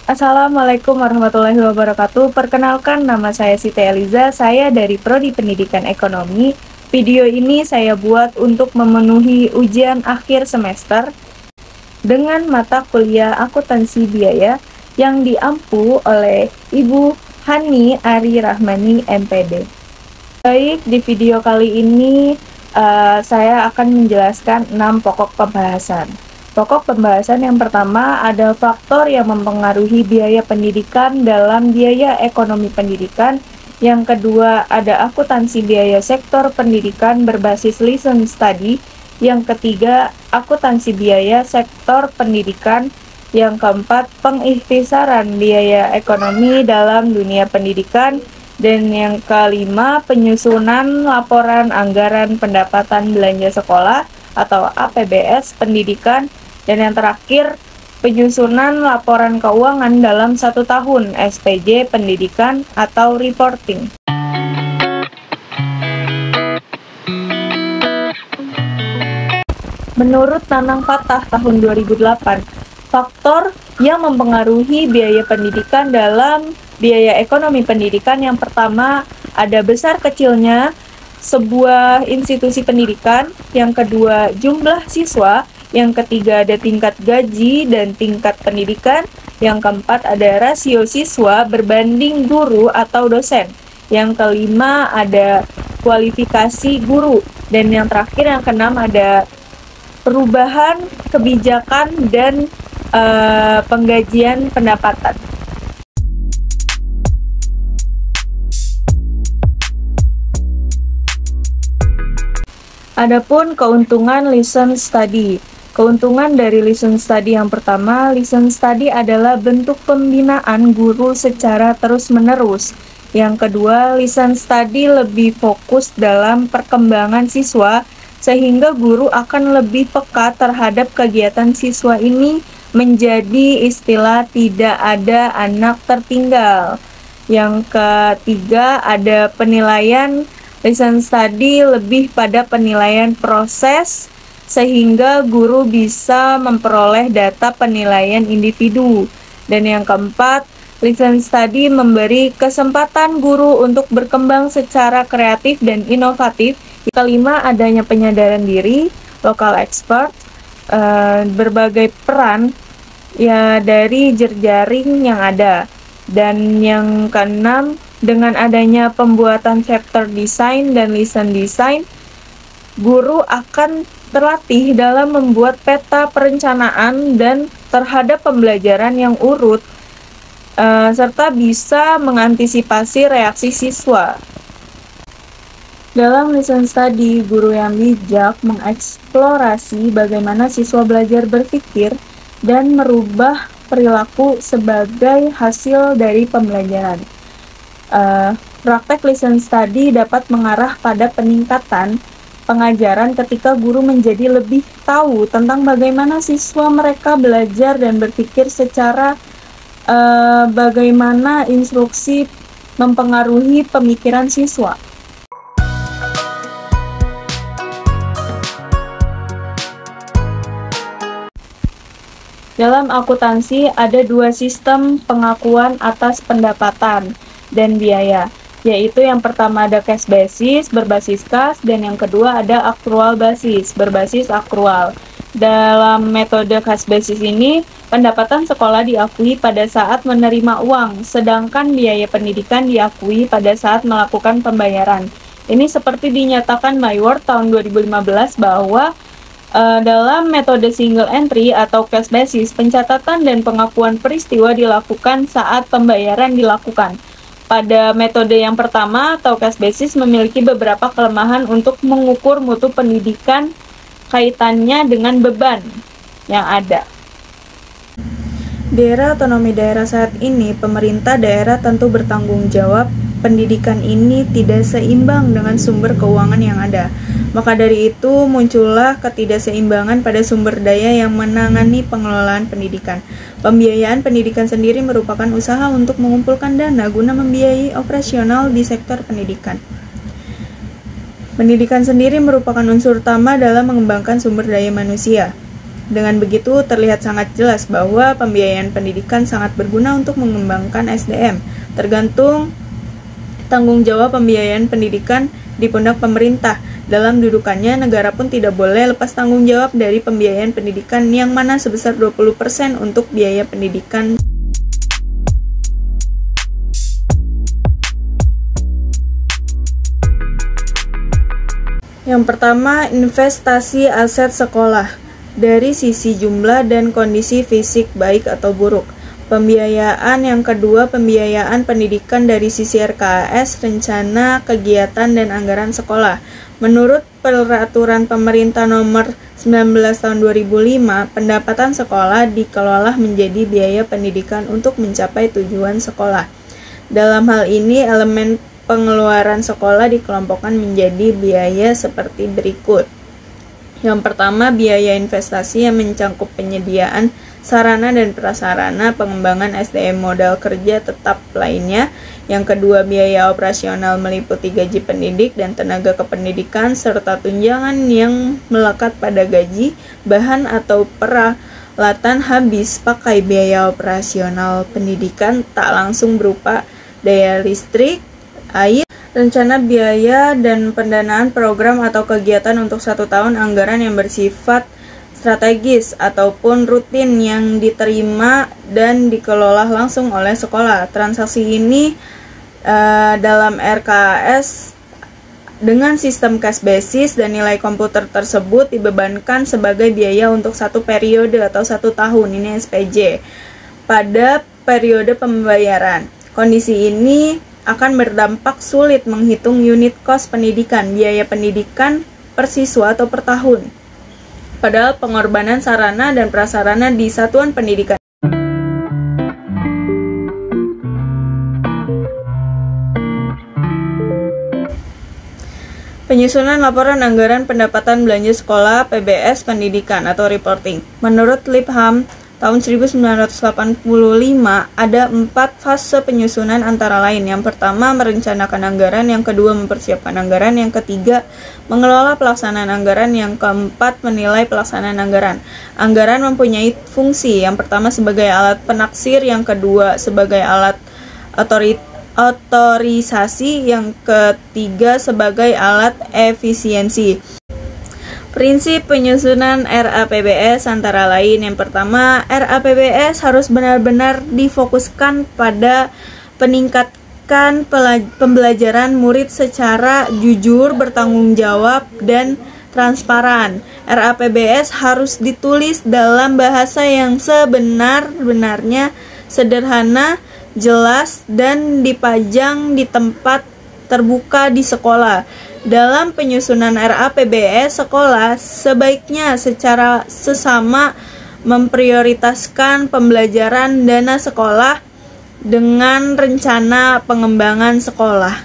Assalamualaikum warahmatullahi wabarakatuh. Perkenalkan, nama saya Siti Eliza. Saya dari Prodi Pendidikan Ekonomi. Video ini saya buat untuk memenuhi ujian akhir semester dengan mata kuliah akuntansi biaya yang diampu oleh Ibu Hani Ari Rahmani MPD. Baik, di video kali ini saya akan menjelaskan 6 pokok pembahasan. Pokok pembahasan yang pertama ada faktor yang mempengaruhi biaya pendidikan dalam biaya ekonomi pendidikan. Yang kedua ada akuntansi biaya sektor pendidikan berbasis listen study. Yang ketiga akuntansi biaya sektor pendidikan. Yang keempat pengikhtisaran biaya ekonomi dalam dunia pendidikan. Dan yang kelima penyusunan laporan anggaran pendapatan belanja sekolah atau APBS pendidikan. Dan yang terakhir, penyusunan laporan keuangan dalam 1 tahun SPJ pendidikan atau reporting. Menurut Nanang Fatah tahun 2008, faktor yang mempengaruhi biaya pendidikan dalam biaya ekonomi pendidikan yang pertama ada besar kecilnya sebuah institusi pendidikan, yang kedua jumlah siswa, yang ketiga ada tingkat gaji dan tingkat pendidikan, yang keempat ada rasio siswa berbanding guru atau dosen, yang kelima ada kualifikasi guru, dan yang terakhir yang keenam ada perubahan kebijakan dan penggajian pendapatan. Adapun keuntungan listen study. Keuntungan dari listen study yang pertama, listen study adalah bentuk pembinaan guru secara terus-menerus. Yang kedua, listen study lebih fokus dalam perkembangan siswa, sehingga guru akan lebih peka terhadap kegiatan siswa ini, menjadi istilah tidak ada anak tertinggal. Yang ketiga, ada penilaian. Listen study lebih pada penilaian proses, sehingga guru bisa memperoleh data penilaian individu. Dan yang keempat, listen study memberi kesempatan guru untuk berkembang secara kreatif dan inovatif. Yang kelima, adanya penyadaran diri, local expert, berbagai peran ya dari jejaring yang ada. Dan yang keenam, dengan adanya pembuatan chapter design dan lesson design, guru akan terlatih dalam membuat peta perencanaan dan terhadap pembelajaran yang urut, serta bisa mengantisipasi reaksi siswa. Dalam lesson study, guru yang bijak mengeksplorasi bagaimana siswa belajar berpikir dan merubah perilaku sebagai hasil dari pembelajaran. Praktek listen study dapat mengarah pada peningkatan pengajaran ketika guru menjadi lebih tahu tentang bagaimana siswa mereka belajar dan berpikir secara bagaimana instruksi mempengaruhi pemikiran siswa. Dalam akuntansi ada 2 sistem pengakuan atas pendapatan dan biaya, yaitu yang pertama ada cash basis berbasis kas, dan yang kedua ada accrual basis berbasis accrual. Dalam metode cash basis ini, pendapatan sekolah diakui pada saat menerima uang, sedangkan biaya pendidikan diakui pada saat melakukan pembayaran. Ini seperti dinyatakan MyWord tahun 2015 bahwa dalam metode single entry atau cash basis, pencatatan dan pengakuan peristiwa dilakukan saat pembayaran dilakukan. Pada metode yang pertama atau cash basis memiliki beberapa kelemahan untuk mengukur mutu pendidikan kaitannya dengan beban yang ada. Di era otonomi daerah saat ini, pemerintah daerah tentu bertanggung jawab. Pendidikan ini tidak seimbang dengan sumber keuangan yang ada. Maka dari itu muncullah ketidakseimbangan pada sumber daya yang menangani pengelolaan pendidikan. Pembiayaan pendidikan sendiri merupakan usaha untuk mengumpulkan dana guna membiayai operasional di sektor pendidikan. Pendidikan sendiri merupakan unsur utama dalam mengembangkan sumber daya manusia. Dengan begitu, terlihat sangat jelas bahwa pembiayaan pendidikan sangat berguna untuk mengembangkan SDM. Tergantung tanggung jawab pembiayaan pendidikan di pundak pemerintah. Dalam dudukannya, negara pun tidak boleh lepas tanggung jawab dari pembiayaan pendidikan yang mana sebesar 20% untuk biaya pendidikan. Yang pertama, investasi aset sekolah dari sisi jumlah dan kondisi fisik baik atau buruk. Pembiayaan yang kedua, pembiayaan pendidikan dari sisi RKAS, rencana, kegiatan, dan anggaran sekolah. Menurut Peraturan Pemerintah Nomor 19 Tahun 2005, pendapatan sekolah dikelola menjadi biaya pendidikan untuk mencapai tujuan sekolah. Dalam hal ini, elemen pengeluaran sekolah dikelompokkan menjadi biaya seperti berikut. Yang pertama, biaya investasi yang mencakup penyediaan sarana dan prasarana, pengembangan SDM modal kerja tetap lainnya. Yang kedua, biaya operasional meliputi gaji pendidik dan tenaga kependidikan serta tunjangan yang melekat pada gaji, bahan atau peralatan habis pakai. Biaya operasional pendidikan tak langsung berupa daya listrik, air, rencana biaya dan pendanaan program atau kegiatan untuk 1 tahun, anggaran yang bersifat strategis ataupun rutin yang diterima dan dikelola langsung oleh sekolah. Transaksi ini dalam RKAS dengan sistem cash basis dan nilai komputer tersebut dibebankan sebagai biaya untuk 1 periode atau 1 tahun, ini SPJ, pada periode pembayaran. Kondisi ini akan berdampak sulit menghitung unit cost pendidikan, biaya pendidikan per siswa atau per tahun. Padahal pengorbanan sarana dan prasarana di satuan pendidikan. Penyusunan laporan anggaran pendapatan belanja sekolah PBS pendidikan atau reporting. Menurut Lipham tahun 1985 ada 4 fase penyusunan antara lain. Yang pertama, merencanakan anggaran. Yang kedua, mempersiapkan anggaran. Yang ketiga, mengelola pelaksanaan anggaran. Yang keempat, menilai pelaksanaan anggaran. Anggaran mempunyai fungsi. Yang pertama sebagai alat penaksir, yang kedua sebagai alat otorisasi, yang ketiga sebagai alat efisiensi. Prinsip penyusunan RAPBS antara lain, yang pertama, RAPBS harus benar-benar difokuskan pada peningkatkan pembelajaran murid secara jujur, bertanggung jawab, dan transparan. RAPBS harus ditulis dalam bahasa yang sebenar-benarnya, sederhana, jelas, dan dipajang di tempat terbuka di sekolah. Dalam penyusunan RAPBS, sekolah sebaiknya secara sesama memprioritaskan pembelajaran dana sekolah dengan rencana pengembangan sekolah.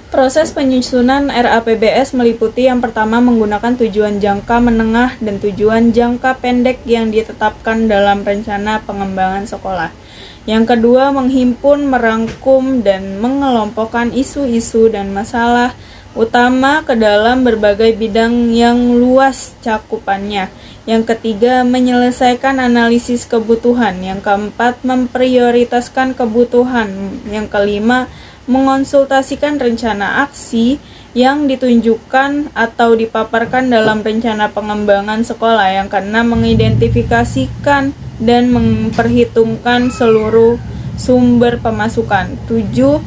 Proses penyusunan RAPBS meliputi yang pertama menggunakan tujuan jangka menengah dan tujuan jangka pendek yang ditetapkan dalam rencana pengembangan sekolah. Yang kedua, menghimpun, merangkum, dan mengelompokkan isu-isu dan masalah utama ke dalam berbagai bidang yang luas cakupannya. Yang ketiga, menyelesaikan analisis kebutuhan. Yang keempat, memprioritaskan kebutuhan. Yang kelima, mengonsultasikan rencana aksi yang ditunjukkan atau dipaparkan dalam rencana pengembangan sekolah. Yang keenam, mengidentifikasikan dan memperhitungkan seluruh sumber pemasukan. 7.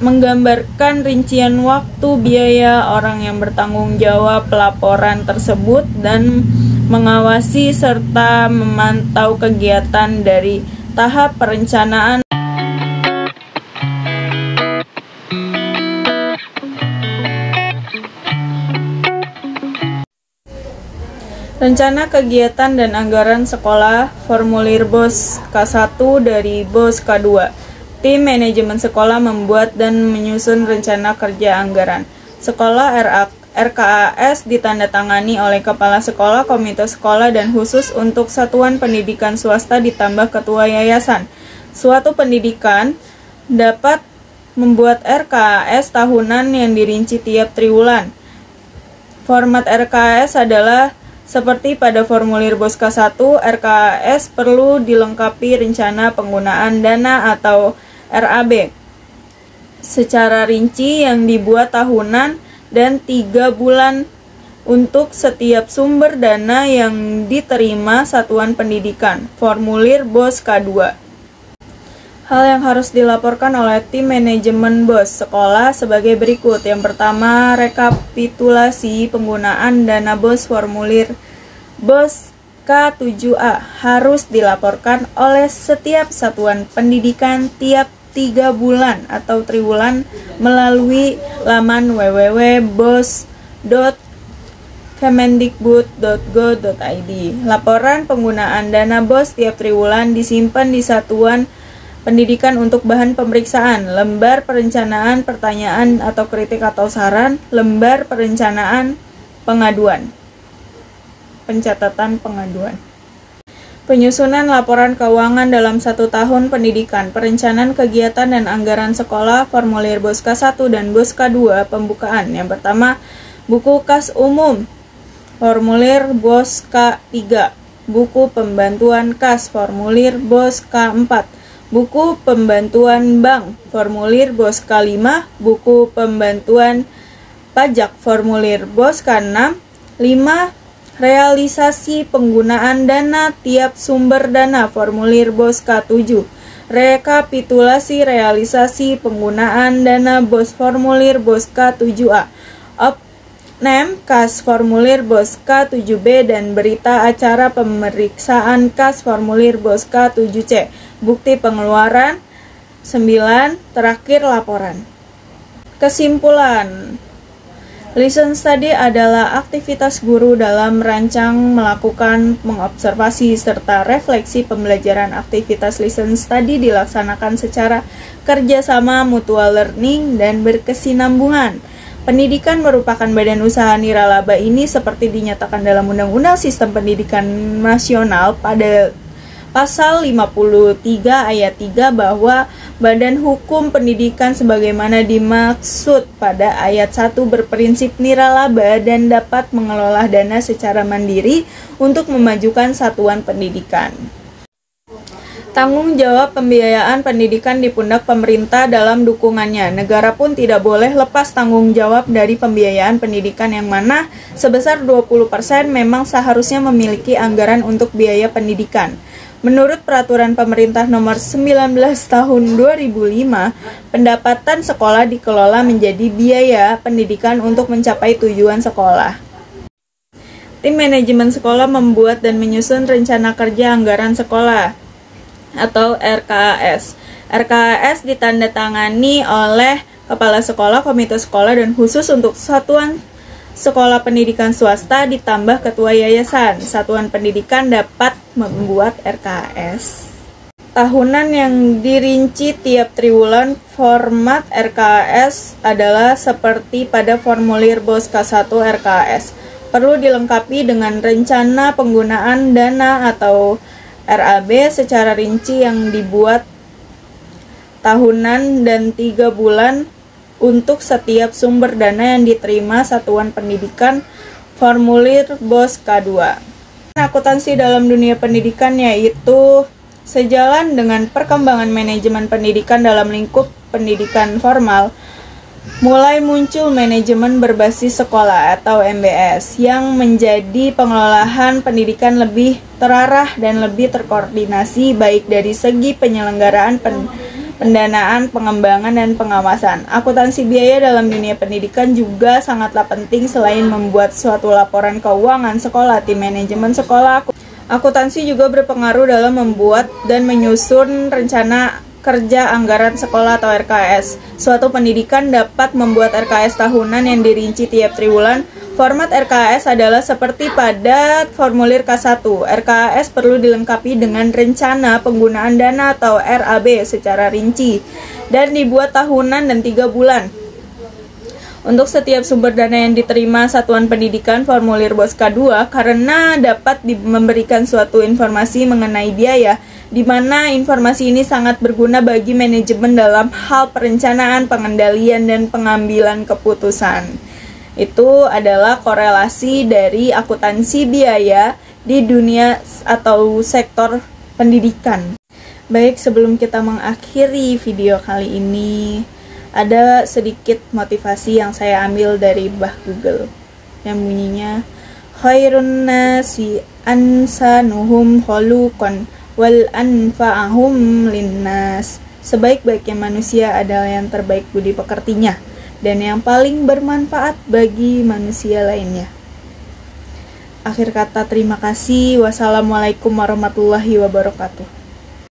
Menggambarkan rincian waktu, biaya, orang yang bertanggung jawab pelaporan tersebut, dan mengawasi serta memantau kegiatan dari tahap perencanaan rencana kegiatan dan anggaran sekolah, formulir BOS K1 dari BOS K2. Tim manajemen sekolah membuat dan menyusun rencana kerja anggaran. Sekolah RKAS ditandatangani oleh kepala sekolah, komite sekolah, dan khusus untuk satuan pendidikan swasta ditambah ketua yayasan. Suatu pendidikan dapat membuat RKAS tahunan yang dirinci tiap triwulan. Format RKAS adalah seperti pada formulir BOS K1, RKAS perlu dilengkapi rencana penggunaan dana atau RAB secara rinci yang dibuat tahunan dan 3 bulan untuk setiap sumber dana yang diterima satuan pendidikan. Formulir BOS K2. Hal yang harus dilaporkan oleh tim manajemen BOS sekolah sebagai berikut. Yang pertama, rekapitulasi penggunaan dana BOS formulir BOS K7A harus dilaporkan oleh setiap satuan pendidikan tiap 3 bulan atau triwulan melalui laman www.bos.kemendikbud.go.id. Laporan penggunaan dana BOS tiap triwulan disimpan di satuan pendidikan untuk bahan pemeriksaan, lembar perencanaan pertanyaan atau kritik atau saran, lembar perencanaan pengaduan, pencatatan pengaduan. Penyusunan laporan keuangan dalam 1 tahun pendidikan, perencanaan kegiatan dan anggaran sekolah, formulir BOS K1 dan BOS K2 pembukaan. Yang pertama, buku kas umum, formulir BOS K3, buku pembantuan kas, formulir BOS K4, buku pembantuan bank, formulir BOS K5, buku pembantuan pajak, formulir BOS K6, 5. Realisasi penggunaan dana tiap sumber dana, formulir BOS K7, rekapitulasi realisasi penggunaan dana BOS, formulir BOS K7A, opname kas, formulir BOS K7B, dan berita acara pemeriksaan kas, formulir BOS K7C. Bukti pengeluaran. 9. Terakhir laporan. Kesimpulan. Listen study adalah aktivitas guru dalam merancang, melakukan, mengobservasi, serta refleksi pembelajaran. Aktivitas listen study dilaksanakan secara kerjasama, mutual learning, dan berkesinambungan. Pendidikan merupakan badan usaha nirlaba ini seperti dinyatakan dalam Undang-Undang Sistem Pendidikan Nasional pada Pasal 53 ayat 3 bahwa Badan Hukum Pendidikan sebagaimana dimaksud pada ayat 1 berprinsip nirlaba dan dapat mengelola dana secara mandiri untuk memajukan satuan pendidikan. Tanggung jawab pembiayaan pendidikan di pundak pemerintah dalam dukungannya. Negara pun tidak boleh lepas tanggung jawab dari pembiayaan pendidikan yang mana sebesar 20% memang seharusnya memiliki anggaran untuk biaya pendidikan. Menurut Peraturan Pemerintah Nomor 19 Tahun 2005, pendapatan sekolah dikelola menjadi biaya pendidikan untuk mencapai tujuan sekolah. Tim manajemen sekolah membuat dan menyusun rencana kerja anggaran sekolah atau RKAS. RKAS ditandatangani oleh kepala sekolah, komite sekolah, dan khusus untuk satuan sekolah pendidikan swasta ditambah ketua yayasan. Satuan pendidikan dapat membuat RKAS tahunan yang dirinci tiap triwulan. Format RKAS adalah seperti pada formulir BOS K1 RKAS. Perlu dilengkapi dengan rencana penggunaan dana atau RAB secara rinci yang dibuat tahunan dan 3 bulan untuk setiap sumber dana yang diterima satuan pendidikan. Formulir BOS K2. Akuntansi dalam dunia pendidikan yaitu sejalan dengan perkembangan manajemen pendidikan dalam lingkup pendidikan formal, mulai muncul manajemen berbasis sekolah atau MBS yang menjadi pengelolaan pendidikan lebih terarah dan lebih terkoordinasi baik dari segi penyelenggaraan pendanaan, pengembangan, dan pengawasan. Akuntansi biaya dalam dunia pendidikan juga sangatlah penting. Selain membuat suatu laporan keuangan sekolah, tim manajemen sekolah, akuntansi juga berpengaruh dalam membuat dan menyusun rencana kerja anggaran sekolah atau RKAS. Suatu pendidikan dapat membuat RKAS tahunan yang dirinci tiap triwulan. Format RKAS adalah seperti pada formulir K1. RKAS perlu dilengkapi dengan rencana penggunaan dana atau RAB secara rinci dan dibuat tahunan dan 3 bulan. Untuk setiap sumber dana yang diterima satuan pendidikan, formulir BOS K2 karena dapat memberikan suatu informasi mengenai biaya, di mana informasi ini sangat berguna bagi manajemen dalam hal perencanaan, pengendalian, dan pengambilan keputusan. Itu adalah korelasi dari akuntansi biaya di dunia atau sektor pendidikan. Baik, sebelum kita mengakhiri video kali ini, ada sedikit motivasi yang saya ambil dari Mbah Google yang bunyinya khairun nasi ansanuhum khuluqan wal anfa'ahum linnas. Sebaik-baiknya manusia adalah yang terbaik budi pekertinya dan yang paling bermanfaat bagi manusia lainnya. Akhir kata, terima kasih. Wassalamualaikum warahmatullahi wabarakatuh.